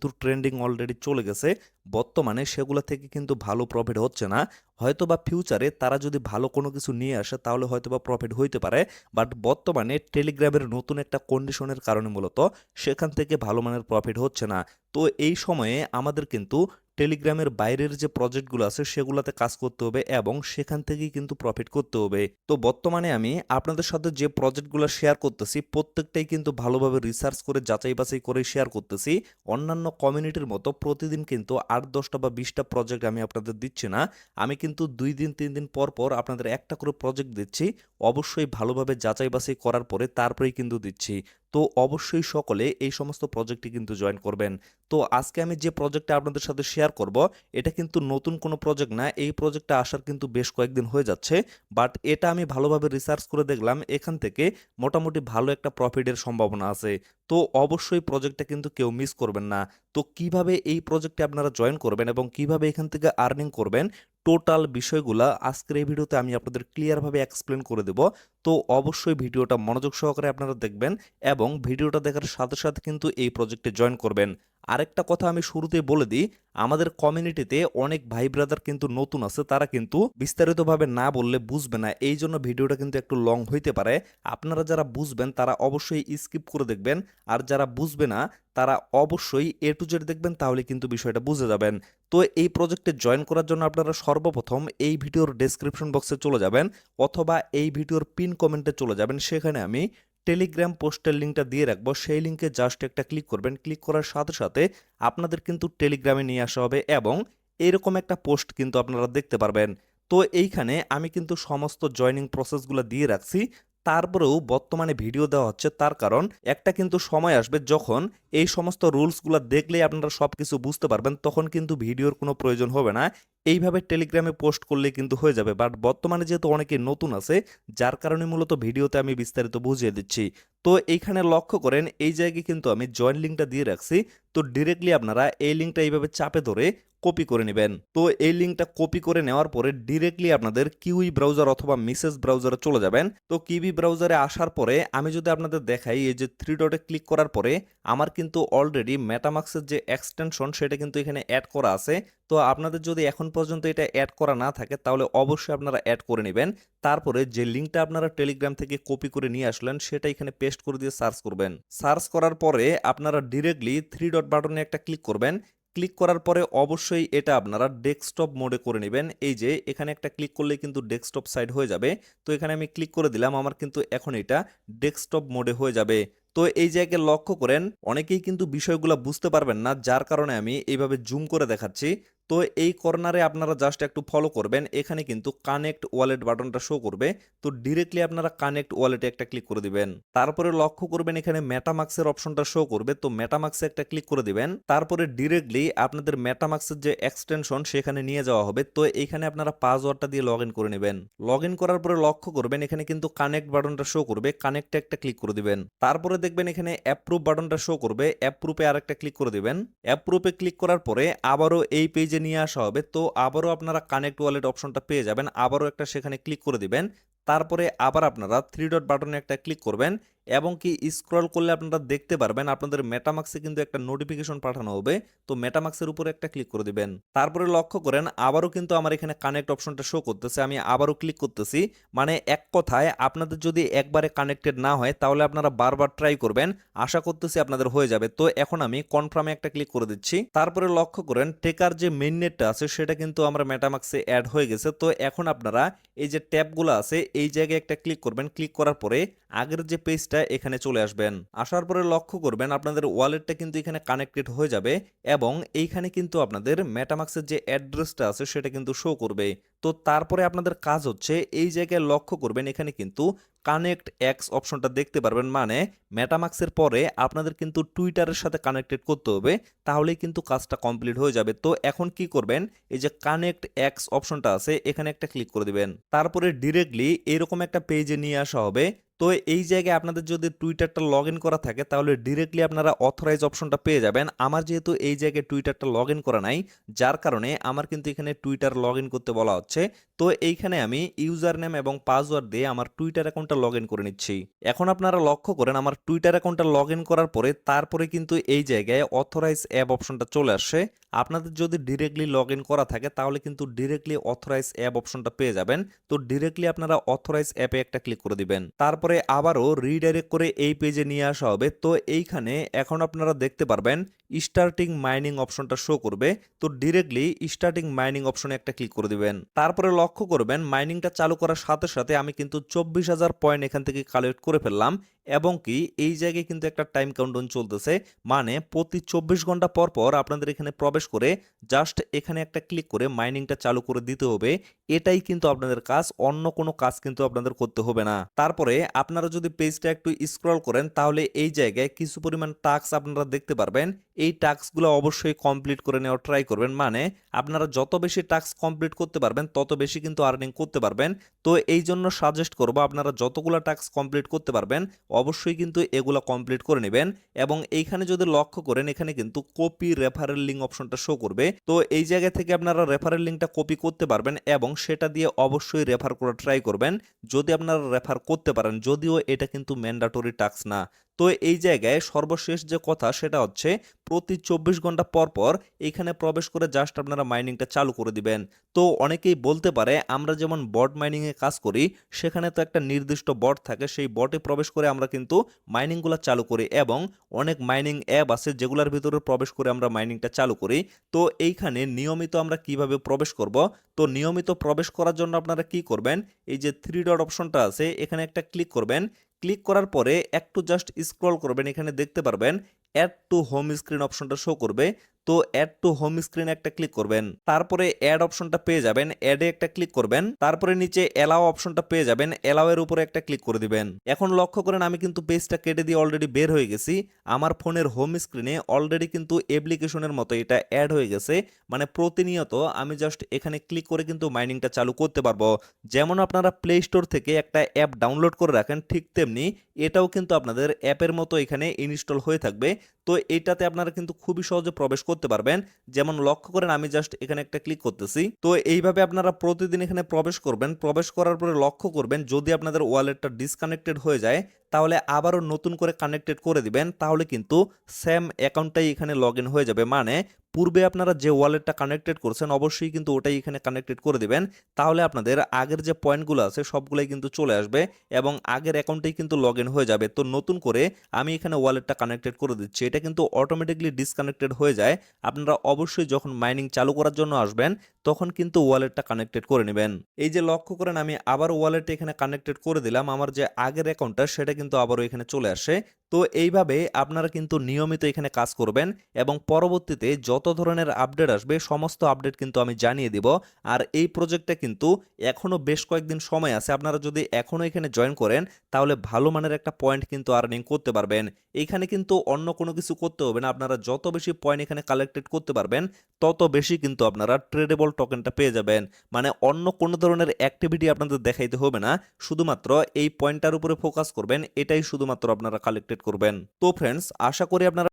কিন্তু trending already চলে গেছে। বর্তমানে সেগুলো থেকে কিন্তু ভালো প্রফিট হচ্ছে না। হয়তোবা ফিউচারে তারা যদি ভালো কোনো কিছু নিয়ে আসে তাহলে হয়তোবা প্রফিট হইতে পারে। বাট বর্তমানে টেলিগ্রামের নতুন একটা কন্ডিশনের কারণে মূলত সেখান থেকে ভালো মানের প্রফিট হচ্ছে না। তো এই সময়ে আমাদের কিন্তু টেলিগ্রামের বাইরের যে প্রজেক্টগুলো আছে সেগুলোতে কাজ করতে হবে এবং সেখান থেকেই কিন্তু প্রফিট করতে হবে। তো বর্তমানে আমি আপনাদের সাথে যে প্রজেক্টগুলো শেয়ার করতেছি প্রত্যেকটাই কিন্তু ভালোভাবে রিসার্চ করে যাচাই বাছাই করে শেয়ার করতেছি। অন্যান্য কমিউনিটির মতো প্রতিদিন কিন্তু ৮-১০টা বা ২০টা প্রজেক্ট আমি আপনাদের দিচ্ছি না। আমি কিন্তু ২ দিন ৩ দিন পর পর আপনাদের একটা করে প্রজেক্ট দিচ্ছি। অবশ্যই ভালোভাবে যাচাই বাছাই করার পরে তারপরেই কিন্তু দিচ্ছি। তো অবশ্যই সকলে এই সমস্ত প্রজেক্টে কিন্তু জয়েন করবেন। তো আজকে আমি যে প্রজেক্টটা আপনাদের সাথে শেয়ার করব, এটা কিন্তু নতুন কোনো প্রজেক্ট না। এই প্রজেক্টটা আসার কিন্তু বেশ কয়েকদিন হয়ে যাচ্ছে। বাট এটা আমি ভালোভাবে রিসার্চ করে দেখলাম এখান থেকে মোটামুটি ভালো একটা প্রফিটের সম্ভাবনা আছে। তো অবশ্যই প্রজেক্টটা কিন্তু কেউ মিস করবেন না। তো কিভাবে এই প্রজেক্টে আপনারা জয়েন করবেন এবং কিভাবে এখান থেকে আর্নিং করবেন, টোটাল বিষয়গুলা আজকের এই ভিডিওতে আমি আপনাদের ক্লিয়ারভাবে এক্সপ্লেন করে দেব। তো অবশ্যই ভিডিওটা মনোযোগ সহকারে আপনারা দেখবেন এবং ভিডিওটা দেখার সাথে সাথে কিন্তু এই প্রজেক্টে জয়েন করবেন। আরেকটা কথা আমি শুরুতেই বলে দিই, আমাদের কমিউনিটিতে অনেক ভাই ব্রাদার কিন্তু নতুন আছে, তারা কিন্তু বিস্তারিতভাবে না বললে বুঝবে না। এই জন্য ভিডিওটা কিন্তু একটু লং হইতে পারে। আপনারা যারা বুঝবেন তারা অবশ্যই স্কিপ করে দেখবেন, আর যারা বুঝবে না তারা অবশ্যই এ টু জেড দেখবেন, তাহলে কিন্তু বিষয়টা বুঝে যাবেন। তো এই প্রজেক্টে জয়েন করার জন্য আপনারা সর্বপ্রথম এই ভিডিওর ডেসক্রিপশন বক্সে চলে যাবেন অথবা এই ভিডিওর পিন কমেন্টে চলে যাবেন। সেখানে আমি টেলিগ্রাম পোস্টের লিঙ্কটা দিয়ে রাখবো, সেই লিঙ্কে জাস্ট একটা ক্লিক করবেন। ক্লিক করার সাথে সাথে আপনাদের কিন্তু টেলিগ্রামে নিয়ে আসা হবে এবং এরকম একটা পোস্ট কিন্তু আপনারা দেখতে পারবেন। তো এইখানে আমি কিন্তু সমস্ত জয়নিং প্রসেসগুলো দিয়ে রাখছি। তারপরেও বর্তমানে ভিডিও দেওয়া হচ্ছে, তার কারণ একটা কিন্তু সময় আসবে যখন এই সমস্ত রুলসগুলো দেখলেই আপনারা সবকিছু বুঝতে পারবেন, তখন কিন্তু ভিডিওর কোনো প্রয়োজন হবে না। এইভাবে টেলিগ্রামে পোস্ট করলে কিন্তু হয়ে যাবে। বাট বর্তমানে যেহেতু অনেকে নতুন আছে, যার কারণে মূলত ভিডিওতে আমি বিস্তারিত বুঝিয়ে দিচ্ছি। তো এইখানে লক্ষ্য করেন এই জায়গায় কিন্তু আমি জয়েন লিঙ্কটা দিয়ে রাখছি। তো ডিরেক্টলি আপনারা এই লিঙ্কটা এইভাবে চাপে ধরে কপি করে নেবেন। তো এই লিঙ্কটা কপি করে নেওয়ার পরে ডিরেক্টলি আপনাদের কিউই ব্রাউজার অথবা মেসেজ ব্রাউজারে চলে যাবেন। তো কিউই ব্রাউজারে আসার পরে আমি যদি আপনাদের দেখাই, এই যে থ্রি ডটে ক্লিক করার পরে আমার কিন্তু অলরেডি মেটামাক্সের যে এক্সটেনশন সেটা কিন্তু এখানে অ্যাড করা আছে। তো আপনাদের যদি এখন পর্যন্ত এটা অ্যাড করা না থাকে তাহলে অবশ্যই আপনারা অ্যাড করে নেবেন। তারপরে যে লিঙ্কটা আপনারা টেলিগ্রাম থেকে কপি করে নিয়ে আসলেন সেটা এখানে পেস্ট করে দিয়ে সার্চ করবেন। সার্চ করার পরে আপনারা ডিরেক্টলি থ্রি ডট বাটনে একটা ক্লিক করবেন। ক্লিক করার পরে অবশ্যই এটা আপনারা ডেস্কটপ মোডে করে নেবেন। এই যে এখানে একটা ক্লিক করলে কিন্তু ডেস্কটপ সাইড হয়ে যাবে। তো এখানে আমি ক্লিক করে দিলাম, আমার কিন্তু এখন এটা ডেস্কটপ মোডে হয়ে যাবে। তো এই জায়গায় লক্ষ্য করেন অনেকেই কিন্তু বিষয়গুলো বুঝতে পারবেন না, যার কারণে আমি এইভাবে জুম করে দেখাচ্ছি। তো এই কর্নারে আপনারা জাস্ট একটু ফলো করবেন, এখানে কিন্তু কানেক্ট ওয়ালেট বাটনটা শো করবে। তো ডিরেক্টলি আপনারা কানেক্ট ওয়ালেটে একটা ক্লিক করে দিবেন। তারপরে লক্ষ্য করবেন এখানে মেটামাক্সের অপশনটা শো করবে, তো মেটামাক্সে একটা ক্লিক করে দিবেন। তারপরে ডিরেক্টলি আপনাদের মেটামাক্সের যে এক্সটেনশন সেখানে নিয়ে যাওয়া হবে। তো এখানে আপনারা পাসওয়ার্ডটা দিয়ে লগ ইন করে নেবেন। লগ ইন করার পরে লক্ষ্য করবেন এখানে কিন্তু কানেক্ট বাটনটা শো করবে, কানেক্টে একটা ক্লিক করে দিবেন। তারপরে দেখবেন এখানে অ্যাপ্রুভ বাটনটা শো করবে, অ্যাপ্রুভে আরেকটা ক্লিক করে দিবেন। অ্যাপ্রুভে ক্লিক করার পরে আবারও এই পেজে নিয়ে আসা হবে। তো আবারও আপনারা কানেক্ট ওয়ালেট অপশনটা পেয়ে যাবেন, আবারও একটা সেখানে ক্লিক করে দিবেন। তারপরে আবার আপনারা থ্রি ডট বাটনে একটা ক্লিক করবেন এবং কি স্ক্রল করলে আপনারা দেখতে পারবেন আপনাদের মেটামাক্সে কিন্তু একটা নোটিফিকেশন পাঠানো হবে। তো মেটামাক্সের উপরে একটা ক্লিক করে দিবেন। তারপরে লক্ষ্য করেন আবারও কিন্তু আমার এখানে কানেক্ট অপশনটা শো করতেছে, আমি আবারও ক্লিক করতেছি। মানে এক কথায় আপনাদের যদি একবারে কানেক্টেড না হয় তাহলে আপনারা বারবার ট্রাই করবেন, আশা করতেছি আপনাদের হয়ে যাবে। তো এখন আমি কনফার্মে একটা ক্লিক করে দিচ্ছি। তারপরে লক্ষ্য করেন টেকার যে মেইন নেটটা আছে সেটা কিন্তু আমার মেটামাক্সে অ্যাড হয়ে গেছে। তো এখন আপনারা এই যে ট্যাবগুলো আছে এই জায়গায় একটা ক্লিক করবেন। ক্লিক করার পরে আগের যে পেজটা এখানে চলে আসবেন। আসার পরে লক্ষ্য করবেন আপনাদের ওয়ালেটটা কিন্তু এখানে কানেক্টেড হয়ে যাবে এবং এইখানে কিন্তু আপনাদের মেটামাক্সের যে অ্যাড্রেসটা আছে সেটা কিন্তু শো করবে। তো তারপরে আপনাদের কাজ হচ্ছে এই জায়গায় লক্ষ্য করবেন এখানে কিন্তু কানেক্ট এক্স অপশনটা দেখতে পারবেন, মানে মেটামাক্সের পরে আপনাদের কিন্তু টুইটারের সাথে কানেক্টেড করতে হবে, তাহলেই কিন্তু কাজটা কমপ্লিট হয়ে যাবে। তো এখন কি করবেন, এই যে কানেক্ট এক্স অপশনটা আছে এখানে একটা ক্লিক করে দিবেন। তারপরে ডিরেক্টলি এরকম একটা পেজে নিয়ে আসা হবে। তো এই জায়গায় আপনাদের যদি টুইটারটা লগ ইন করা থাকে তাহলে ডিরেক্টলি আপনারা অথরাইজ অপশনটা পেয়ে যাবেন। আমার যেহেতু এই জায়গায় টুইটারটা লগ ইন করা নাই, যার কারণে আমার কিন্তু এখানে টুইটার লগ ইন করতে বলা হচ্ছে। তো এইখানে আমি ইউজার নেম এবং পাসওয়ার্ড দিয়ে আমার টুইটার অ্যাকাউন্টটা লগ ইন করে নিচ্ছি। এখন আপনারা লক্ষ্য করেন আমার টুইটার অ্যাকাউন্টটা লগ ইন করার পরে তারপরে কিন্তু এই জায়গায় অথরাইজ অ্যাপ অপশনটা চলে আসে। আপনাদের যদি ডিরেক্টলি লগ ইন করা থাকে তাহলে কিন্তু ডিরেক্টলি অথরাইজ অ্যাপ অপশনটা পেয়ে যাবেন। তো ডিরেক্টলি আপনারা অথরাইজ অ্যাপে একটা ক্লিক করে দিবেন। তারপরে আবারও রিডাইরেক্ট করে এই পেজে নিয়ে আসা হবে। তো এইখানে এখন আপনারা দেখতে পারবেন স্টার্টিং মাইনিং অপশনটা শো করবে। তো ডিরেক্টলি স্টার্টিং মাইনিং অপশনে একটা ক্লিক করে দিবেন। তারপরে লক্ষ্য করবেন মাইনিংটা চালু করার সাথে সাথে আমি কিন্তু 24,000 পয়েন্ট এখান থেকে কালেক্ট করে ফেললাম এবং কি এই জায়গায় কিন্তু একটা টাইম কাউন্টডাউন চলতেছে। মানে প্রতি 24 ঘন্টা পর পর আপনাদের এখানে প্রবেশ করে জাস্ট এখানে একটা ক্লিক করে মাইনিংটা চালু করে দিতে হবে। এটাই কিন্তু আপনাদের কাজ, অন্য কোনো কাজ কিন্তু আপনাদের করতে হবে না। তারপরে আপনারা যদি পেজটা একটু স্ক্রল করেন তাহলে এই জায়গায় কিছু পরিমাণ টাস্ক আপনারা দেখতে পারবেন। এই টাস্কগুলো অবশ্যই কমপ্লিট করে নেওয়ার ট্রাই করবেন। মানে আপনারা যত বেশি টাস্ক কমপ্লিট করতে পারবেন তত বেশি কিন্তু আর্নিং করতে পারবেন। তো এই জন্য সাজেস্ট করব আপনারা যতগুলো টাস্ক কমপ্লিট করতে পারবেন অবশ্যই কিন্তু এগুলো কমপ্লিট করে নেবেন। এবং এইখানে যদি লক্ষ্য করেন এখানে কিন্তু কপি রেফারেল লিঙ্ক অপশনটা শো করবে। তো এই জায়গা থেকে আপনারা রেফারেল লিঙ্কটা কপি করতে পারবেন এবং সেটা দিয়ে অবশ্যই রেফার করার ট্রাই করবেন যদি আপনারা রেফার করতে পারেন, যদিও এটা কিন্তু ম্যান্ডেটরি টাস্ক না। তো এই জায়গায় সর্বশেষ যে কথা সেটা হচ্ছে প্রতি 24 ঘন্টা পর পর এইখানে প্রবেশ করে জাস্ট আপনারা মাইনিংটা চালু করে দিবেন। তো অনেকেই বলতে পারে আমরা যেমন বট মাইনিংয়ে কাজ করি সেখানে তো একটা নির্দিষ্ট বট থাকে, সেই বটে প্রবেশ করে আমরা কিন্তু মাইনিংগুলো চালু করি এবং অনেক মাইনিং অ্যাপ আছে যেগুলোর ভিতরে প্রবেশ করে আমরা মাইনিংটা চালু করি। তো এইখানে নিয়মিত আমরা কিভাবে প্রবেশ করব? তো নিয়মিত প্রবেশ করার জন্য আপনারা কি করবেন, এই যে 3 ডট অপশনটা আছে এখানে একটা ক্লিক করবেন। ক্লিক করার পরে একটু জাস্ট স্ক্রল করবেন, এখানে দেখতে পারবেন অ্যাড টু হোম স্ক্রিন অপশনটা শো করবে। তো অ্যাড টু হোম স্ক্রিনে একটা ক্লিক করবেন, তারপরে অ্যাড অপশনটা পেয়ে যাবেন, অ্যাডে একটা ক্লিক করবেন, তারপরে নিচে এলাও অপশনটা পেয়ে যাবেন, এলাও এর উপরে একটা ক্লিক করে দিবেন। এখন লক্ষ্য করেন আমি কিন্তু পেজটা কেটে দিয়ে অলরেডি বের হয়ে গেছি। আমার ফোনের হোম স্ক্রিনে অলরেডি কিন্তু অ্যাপ্লিকেশনের মতো এটা অ্যাড হয়ে গেছে। মানে প্রতিনিয়ত আমি জাস্ট এখানে ক্লিক করে কিন্তু মাইনিংটা চালু করতে পারবো। যেমন আপনারা প্লে স্টোর থেকে একটা অ্যাপ ডাউনলোড করে রাখেন ঠিক তেমনি এটাও কিন্তু আপনাদের অ্যাপের মতো এখানে ইনস্টল হয়ে থাকবে। তো এটাতে আপনারা কিন্তু খুবই সহজে প্রবেশ করতে পারবেন। যেমন লক্ষ্য করেন আমি জাস্ট এখানে একটা ক্লিক করতেছি। তো এইভাবে আপনারা প্রতিদিন এখানে প্রবেশ করবেন। প্রবেশ করার পরে লক্ষ্য করবেন যদি আপনাদের ওয়ালেটটা ডিসকানেক্টেড হয়ে যায় তাহলে আবারও নতুন করে কানেক্টেড করে দিবেন। তাহলে কিন্তু সেম অ্যাকাউন্টটাই এখানে লগ ইন হয়ে যাবে। মানে পূর্বে আপনারা যে ওয়ালেটটা কানেক্টেড করছেন অবশ্যই কিন্তু ওটাই এখানে কানেক্টেড করে দিবেন। তাহলে আপনাদের আগের যে পয়েন্টগুলো আছে সবগুলাই কিন্তু চলে আসবে এবং আগের অ্যাকাউন্টেই কিন্তু লগ ইন হয়ে যাবে। তো নতুন করে আমি এখানে ওয়ালেটটা কানেক্টেড করে দিচ্ছি। এটা কিন্তু অটোমেটিকলি ডিসকানেক্টেড হয়ে যায়। আপনারা অবশ্যই যখন মাইনিং চালু করার জন্য আসবেন তখন কিন্তু ওয়ালেটটা কানেক্টেড করে নেবেন। এই যে লক্ষ্য করেন আমি আবার ওয়ালেটটা এখানে কানেক্টেড করে দিলাম, আমার যে আগের অ্যাকাউন্টটা সেটা কিন্তু আবারও এখানে চলে আসে। তো এইভাবে আপনারা কিন্তু নিয়মিত এখানে কাজ করবেন এবং পরবর্তীতে যত ধরনের আপডেট আসবে সমস্ত আপডেট কিন্তু আমি জানিয়ে দিব। আর এই প্রজেক্টটা কিন্তু এখনো বেশ কয়েকদিন সময় আছে, আপনারা যদি এখনো এখানে জয়েন করেন তাহলে ভালো মানের একটা পয়েন্ট কিন্তু আর্নিং করতে পারবেন। এখানে কিন্তু অন্য কোনো কিছু করতে হবে না, আপনারা যত বেশি পয়েন্ট এখানে কালেক্টেড করতে পারবেন তত বেশি কিন্তু আপনারা ট্রেডেবল টোকেনটা পেয়ে যাবেন। মানে অন্য কোনো ধরনের অ্যাক্টিভিটি আপনাদের দেখাইতে হবে না, শুধুমাত্র এই পয়েন্টটার উপরে ফোকাস করবেন, এটাই শুধুমাত্র আপনারা কালেক্টেড করবেন। তো ফ্রেন্ডস আশা করি আপনারা